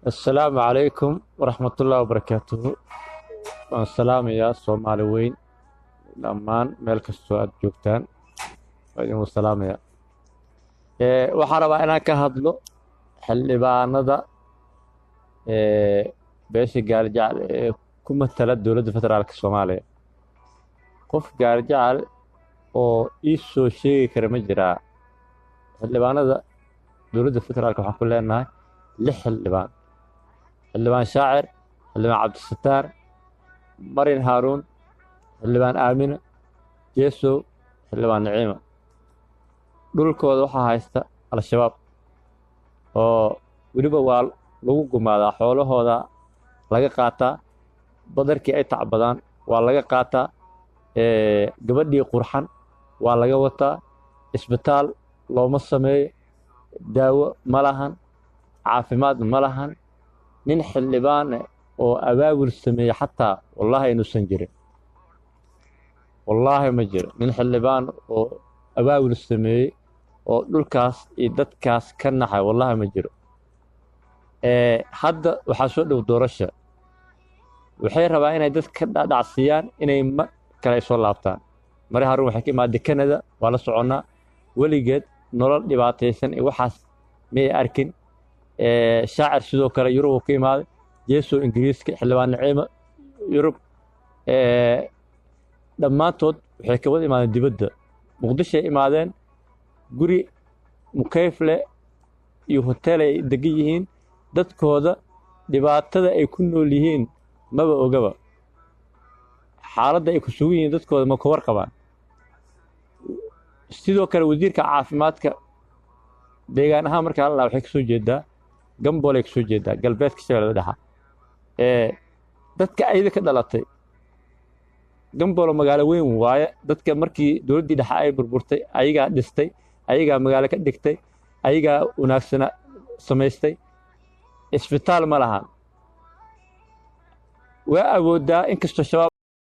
السلام عليكم ورحمة الله وبركاته. والسلام يا صومالي وين دمان meel kastoo aad joogtaan waa idinku salaamaya. Waxaan rabaa inaan ka hadlo xildhibaanada beesha gaarjacal ee ku matala dowladda federaalka Soomaaliya. Qof gaarjacal oo ii soo sheegi kara ma jiraa. xildhibaanada dowladda federaalka waxaan ku leenahay 6 xildhibaan. xildhibaan Shaacir, xildhibaan Cabdisataar, Marin Haaruun, xildhibaan Aamina, Jeesow, xildhibaan Naciima. dhulkooda waxaa haysta al-shabaab oo weliba waa lagu gumaadaa, xoolahooda laga qaataa, badarkii ay tacbadaan waa laga qaataa, gabadhii qurxan waa laga wataa, isbitaal looma sameeyo, daawo ma lahan, caafimaad ma lahan. nin xildhibaan oo abaabul sameeye xataa wallaahi inuusan jirin, wallaahi ma jiro nin xildhibaan oo abaabul sameeyey oo dhulkaas iyo dadkaas ka naxay, wallaahi ma jiro. hadda waxaa soo dhow doorasha, waxay rabaa inay dad ka dhacsiiyaan inay mar kale ay soo laabtaan. Mari Haaruun waxay ka imaaday Canada, waa la soconnaa, weligeed nolol dhibaataysan iyo waxaas may arkin. Shaacir sidoo kale Yurub uu ka imaaday, Jeesow Ingiriiska, xildhibaan Naciima Yurub. dhammaantood waxay ka wada imaadeen dibadda. Muqdishoay imaadeen, guri mukayf leh iyo hotel ay degan yihiin. dadkooda dhibaatada ay ku nool yihiin maba ogaba, xaaladda ay ku sugan yihiin dadkooda ma ka warqabaan. sidoo kale wasiirka caafimaadka deegaan ahaan markaa la waxay ka soo jeedaa Gamboole, ka soo jeedaa galbeedka Shabeellada Dhexe. dadka ayada ka dhalatay Gamboole magaalo weyn waaye. dadka markii dowladdii dhexe ay burburtay ayagaa dhistay, ayagaa magaalo ka dhigtay, ayagaa wanaagsana samaystay. isbitaal ma lahan. waa awoodaa inkastoo shabaab